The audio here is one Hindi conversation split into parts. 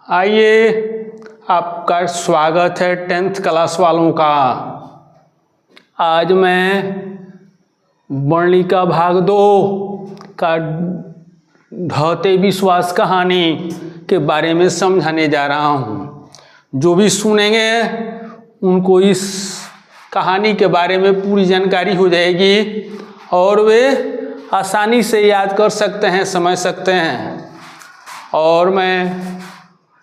आइए, आपका स्वागत है 10th क्लास वालों का। आज मैं वर्णिका भाग 2 का ढहते विश्वास कहानी के बारे में समझाने जा रहा हूँ। जो भी सुनेंगे उनको इस कहानी के बारे में पूरी जानकारी हो जाएगी और वे आसानी से याद कर सकते हैं, समझ सकते हैं। और मैं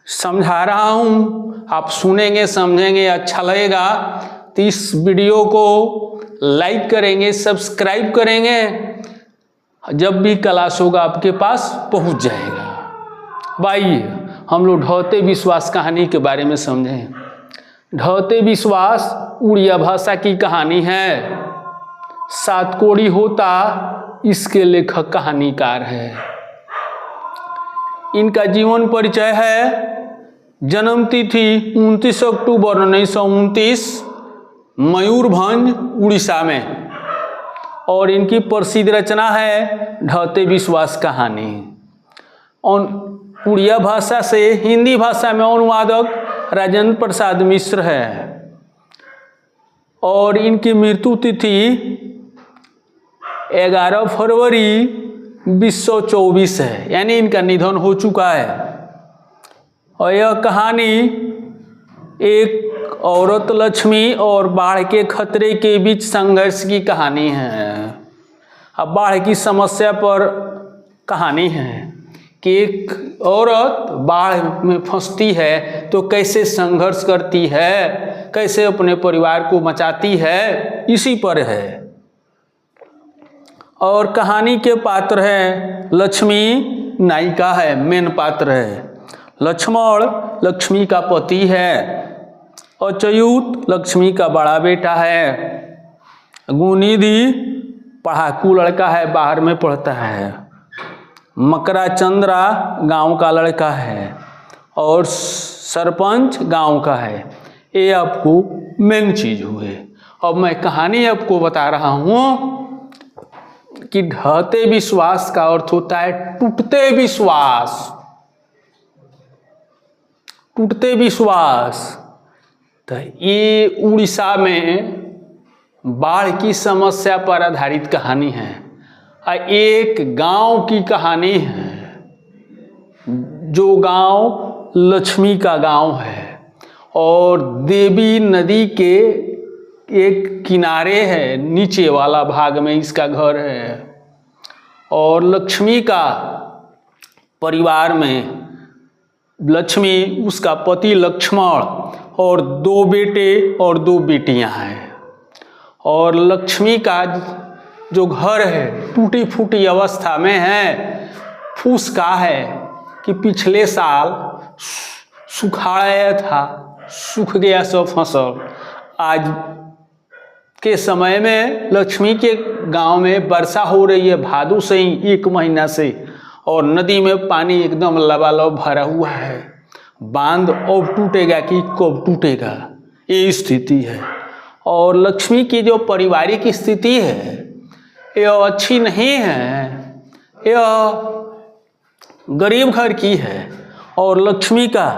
समझा रहा हूँ, आप सुनेंगे, समझेंगे, अच्छा लगेगा तो इस वीडियो को लाइक करेंगे, सब्सक्राइब करेंगे, जब भी क्लास होगा आपके पास पहुँच जाएगा। आइए हम लोग ढहते विश्वास कहानी के बारे में समझें। ढहते विश्वास उड़िया भाषा की कहानी है। सातकोड़ी होता इसके लेखक कहानीकार है। इनका जीवन परिचय है। जन्म तिथि 29 अक्टूबर 1929 मयूरभंज उड़ीसा में। और इनकी प्रसिद्ध रचना है ढहते विश्वास कहानी। और उड़िया भाषा से हिंदी भाषा में अनुवादक राजेंद्र प्रसाद मिश्र है। और इनकी मृत्यु तिथि 11 फरवरी 2024 है, यानी इनका निधन हो चुका है। और यह कहानी एक औरत लक्ष्मी और बाढ़ के खतरे के बीच संघर्ष की कहानी है। अब बाढ़ की समस्या पर कहानी है कि एक औरत बाढ़ में फंसती है तो कैसे संघर्ष करती है, कैसे अपने परिवार को बचाती है, इसी पर है। और कहानी के पात्र हैं लक्ष्मी, नायिका है, मेन पात्र है। लक्ष्मण लक्ष्मी का पति है। अच्युत लक्ष्मी का बड़ा बेटा है। गुनिधि पढ़ाकू लड़का है, बाहर में पढ़ता है। मकरा चंद्रा गांव का लड़का है और सरपंच गांव का है। ये आपको मेन चीज हुए। अब मैं कहानी आपको बता रहा हूँ कि ढहते विश्वास का अर्थ होता है टूटते विश्वास। टूटते विश्वास। तो ये उड़ीसा में बाढ़ की समस्या पर आधारित कहानी है। एक गांव की कहानी है, जो गांव लक्ष्मी का गांव है और देवी नदी के एक किनारे है, नीचे वाला भाग में इसका घर है। और लक्ष्मी का परिवार में लक्ष्मी, उसका पति लक्ष्मण और 2 बेटे और 2 बेटियां हैं। और लक्ष्मी का जो घर है टूटी फूटी अवस्था में है। फूस का है कि पिछले साल सुखाड़ आया था, सूख गया सब फसल। आज के समय में लक्ष्मी के गांव में वर्षा हो रही है, भादो से ही 1 महीना से, और नदी में पानी एकदम लबालब भरा हुआ है। बांध अब टूटेगा कि कब टूटेगा, ये स्थिति है। और लक्ष्मी की जो पारिवारिक स्थिति है यह अच्छी नहीं है, यह गरीब घर की है। और लक्ष्मी का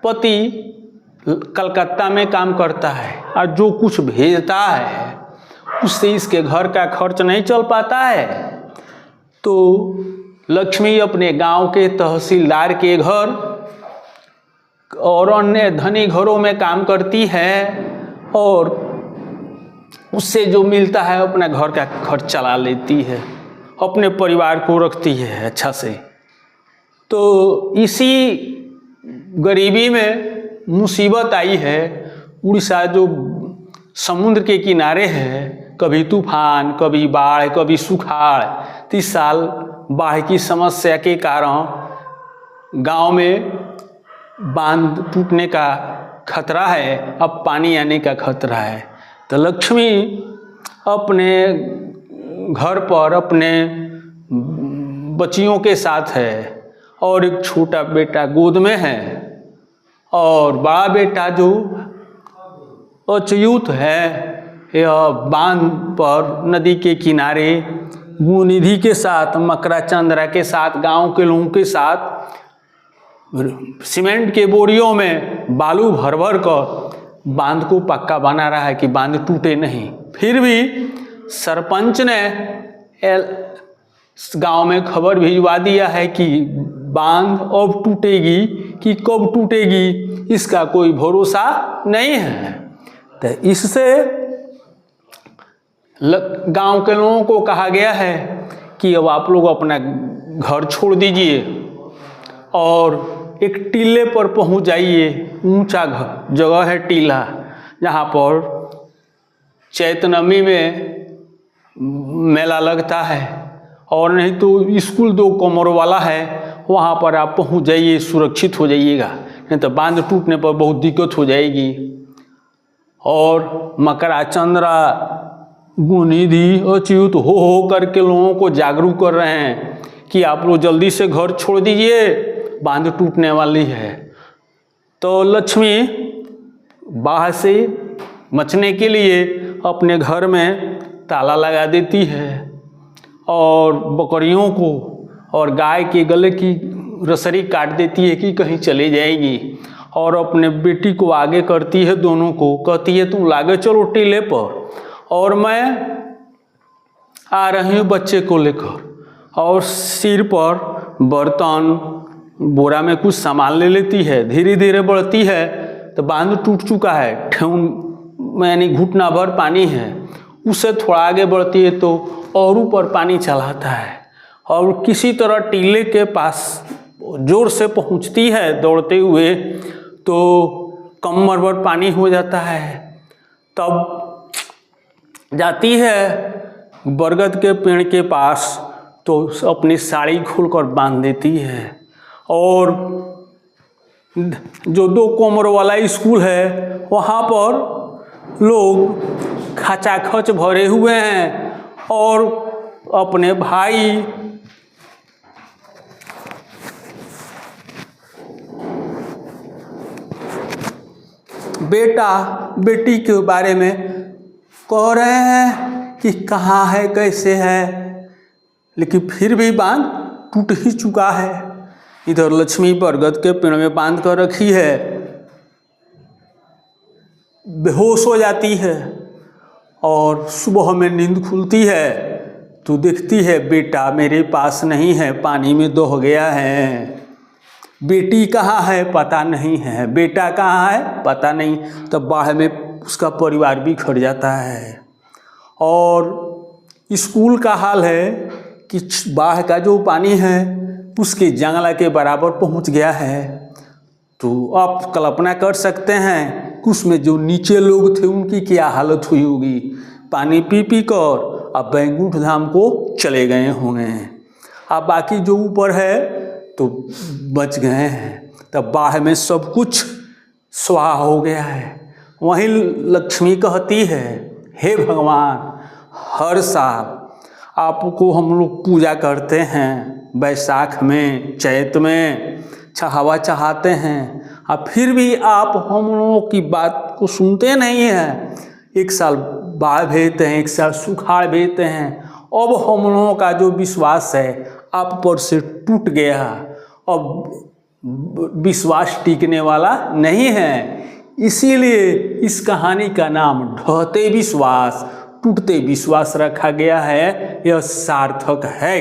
पति कलकत्ता में काम करता है और जो कुछ भेजता है उससे इसके घर का खर्च नहीं चल पाता है। तो लक्ष्मी अपने गांव के तहसीलदार के घर और अन्य धनी घरों में काम करती है और उससे जो मिलता है अपने घर का खर्च चला लेती है, अपने परिवार को रखती है अच्छा से। तो इसी गरीबी में मुसीबत आई है। उड़ीसा जो समुद्र के किनारे है, कभी तूफान, कभी बाढ़, कभी सुखाड़। 30 साल बाढ़ की समस्या के कारण गांव में बांध टूटने का खतरा है, अब पानी आने का खतरा है। तो लक्ष्मी अपने घर पर अपने बच्चियों के साथ है और एक छोटा बेटा गोद में है। और बड़ा बेटा जो अच्युत है यह बांध पर नदी के किनारे गुनिधि के साथ, मकरा चंद्रा के साथ, गांव के लोगों के साथ सीमेंट के बोरियों में बालू भर भर कर बांध को पक्का बना रहा है कि बांध टूटे नहीं। फिर भी सरपंच ने गांव में खबर भिजवा दिया है कि बांध अब टूटेगी कि कब टूटेगी इसका कोई भरोसा नहीं है। तो इससे गांव के लोगों को कहा गया है कि अब आप लोग अपना घर छोड़ दीजिए और एक टीले पर पहुंच जाइए। ऊंचा जगह है टीला, जहाँ पर चैत नवमी में मेला लगता है, और नहीं तो स्कूल 2 कमरों वाला है, वहाँ पर आप पहुंच जाइए, सुरक्षित हो जाइएगा, नहीं तो बांध टूटने पर बहुत दिक्कत हो जाएगी। और मकरा चंद्रा गुणनिधि अच्युत हो करके लोगों को जागरूक कर रहे हैं कि आप लोग जल्दी से घर छोड़ दीजिए, बांध टूटने वाली है। तो लक्ष्मी बाहर से बचने के लिए अपने घर में ताला लगा देती है और बकरियों को और गाय के गले की रसरी काट देती है कि कहीं चले जाएगी, और अपने बेटी को आगे करती है, दोनों को कहती है तुम लागे चलो टीले पर और मैं आ रही हूँ बच्चे को लेकर। और सिर पर बर्तन बोरा में कुछ सामान ले लेती है, धीरे धीरे बढ़ती है तो बांध टूट चुका है, ठेहुन यानी घुटना भर पानी है। उससे थोड़ा आगे बढ़ती है तो और ऊपर पानी चलाता है, और किसी तरह टीले के पास जोर से पहुंचती है दौड़ते हुए, तो कमर भर पानी हो जाता है। तब जाती है बरगद के पेड़ के पास, तो अपनी साड़ी खोलकर बांध देती है, और जो 2 कमरों वाला स्कूल है वहाँ पर लोग खचाखच भरे हुए हैं, और अपने भाई बेटा बेटी के बारे में कह रहे हैं कि कहाँ है कैसे है, लेकिन फिर भी बांध टूट ही चुका है। इधर लक्ष्मी बरगद के पेड़ में बांध कर रखी है, बेहोश हो जाती है, और सुबह में नींद खुलती है तो देखती है बेटा मेरे पास नहीं है, पानी में दह गया है। बेटी कहाँ है पता नहीं है, बेटा कहाँ है पता नहीं। तब बाढ़ में उसका परिवार बिखर जाता है। और स्कूल का हाल है कि बाढ़ का जो पानी है उसके जंगला के बराबर पहुंच गया है। तो आप कल्पना कर सकते हैं कि उसमें जो नीचे लोग थे उनकी क्या हालत हुई होगी। पानी पी पी कर अब बैकुंठ धाम को चले गए होंगे। अब बाकी जो ऊपर है तो बच गए हैं। तब बाढ़ में सब कुछ स्वाहा हो गया है। वहीं लक्ष्मी कहती है हे भगवान, हर साल आपको हम लोग पूजा करते हैं, बैसाख में चैत में हवा चढ़ाते हैं, और फिर भी आप हम लोगों की बात को सुनते नहीं हैं। एक साल बाढ़ भेजते हैं, एक साल सुखाड़ भेजते हैं। अब हम लोगों का जो विश्वास है आप पर से टूट गया। अब विश्वास टिकने वाला नहीं है। इसीलिए इस कहानी का नाम ढहते विश्वास टूटते विश्वास रखा गया है। यह सार्थक है।